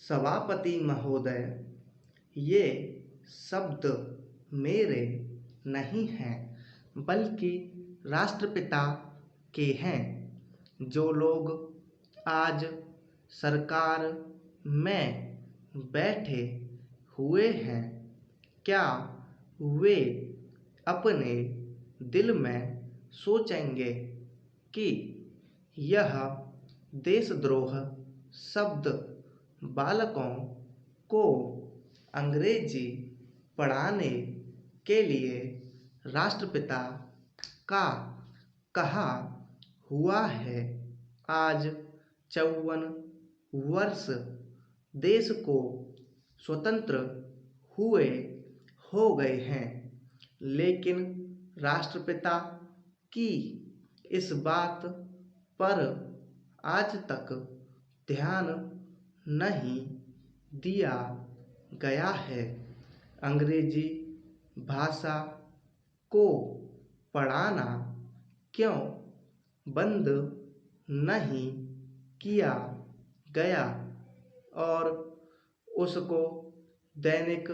सभापति महोदय, ये शब्द मेरे नहीं हैं बल्कि राष्ट्रपिता के हैं। जो लोग आज सरकार में बैठे हुए हैं, क्या वे अपने दिल में सोचेंगे कि यह देशद्रोह शब्द बालकों को अंग्रेजी पढ़ाने के लिए राष्ट्रपिता का कहा हुआ है? आज 54 वर्ष देश को स्वतंत्र हुए हो गए हैं, लेकिन राष्ट्रपिता की इस बात पर आज तक ध्यान नहीं दिया गया है। अंग्रेजी भाषा को पढ़ाना क्यों बंद नहीं किया गया और उसको दैनिक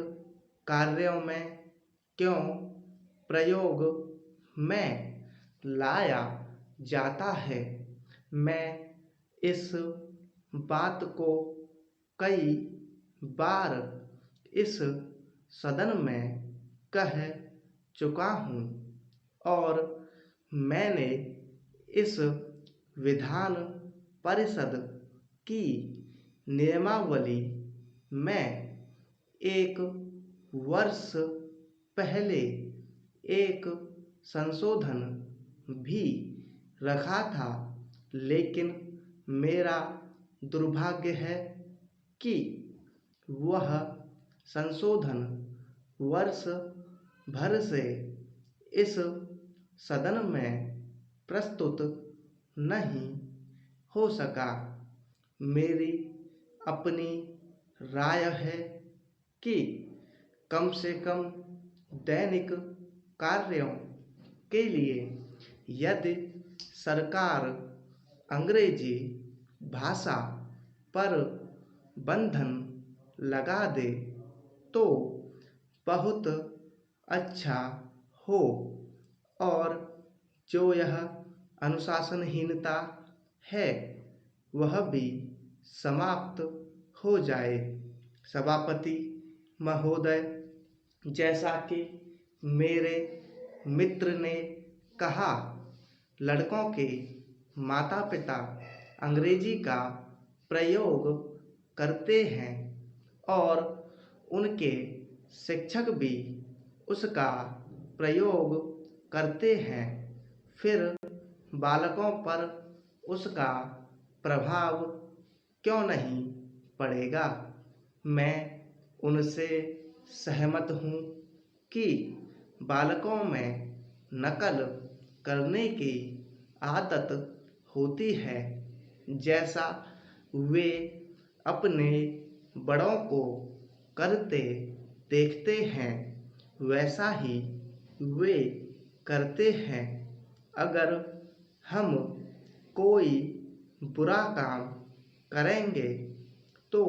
कार्यों में क्यों प्रयोग में लाया जाता है? मैं इस बात को कई बार इस सदन में कह चुका हूँ और मैंने इस विधान परिषद की नियमावली में एक वर्ष पहले एक संशोधन भी रखा था, लेकिन मेरा दुर्भाग्य है कि वह संशोधन वर्ष भर से इस सदन में प्रस्तुत नहीं हो सका। मेरी अपनी राय है कि कम से कम दैनिक कार्यों के लिए यदि सरकार अंग्रेजी भाषा पर बंधन लगा दे तो बहुत अच्छा हो और जो यह अनुशासनहीनता है वह भी समाप्त हो जाए। सभापति महोदय, जैसा कि मेरे मित्र ने कहा, लड़कों के माता पिता अंग्रेजी का प्रयोग करते हैं और उनके शिक्षक भी उसका प्रयोग करते हैं, फिर बालकों पर उसका प्रभाव क्यों नहीं पड़ेगा? मैं उनसे सहमत हूँ कि बालकों में नकल करने की आदत होती है। जैसा वे अपने बड़ों को करते देखते हैं, वैसा ही वे करते हैं। अगर हम कोई बुरा काम करेंगे तो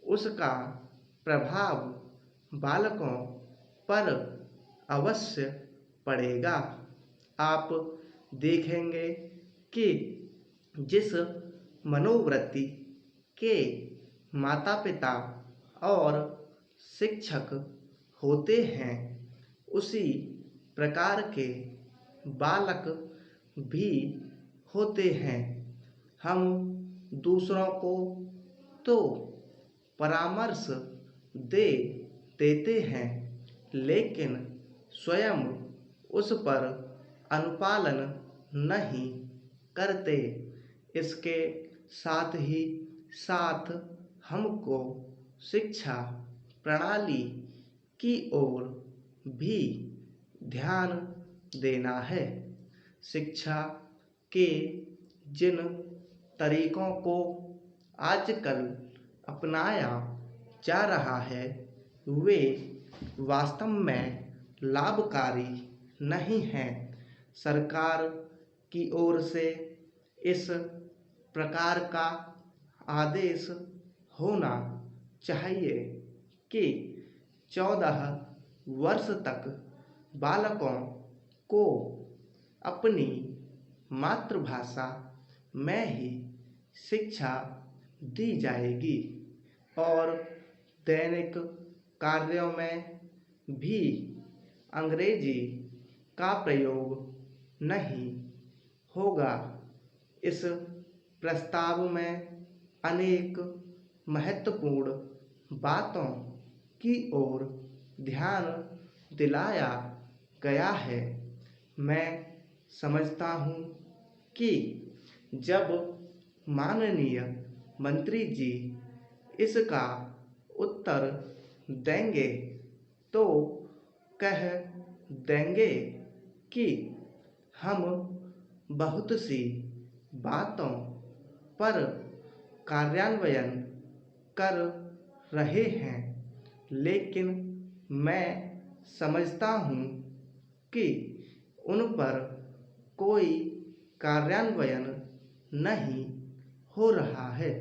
उसका प्रभाव बालकों पर अवश्य पड़ेगा। आप देखेंगे कि जिस मनोवृत्ति के माता पिता और शिक्षक होते हैं, उसी प्रकार के बालक भी होते हैं। हम दूसरों को तो परामर्श दे देते हैं, लेकिन स्वयं उस पर अनुपालन नहीं करते। इसके साथ ही साथ हमको शिक्षा प्रणाली की ओर भी ध्यान देना है। शिक्षा के जिन तरीकों को आजकल अपनाया जा रहा है वे वास्तव में लाभकारी नहीं हैं। सरकार की ओर से इस प्रकार का आदेश होना चाहिए कि 14 वर्ष तक बालकों को अपनी मातृभाषा में ही शिक्षा दी जाएगी और दैनिक कार्यों में भी अंग्रेजी का प्रयोग नहीं होगा। इस प्रस्ताव में अनेक महत्वपूर्ण बातों की ओर ध्यान दिलाया गया है। मैं समझता हूँ कि जब माननीय मंत्री जी इसका उत्तर देंगे तो कह देंगे कि हम बहुत सी बातों पर कार्यान्वयन कर रहे हैं, लेकिन मैं समझता हूँ कि उन पर कोई कार्यान्वयन नहीं हो रहा है।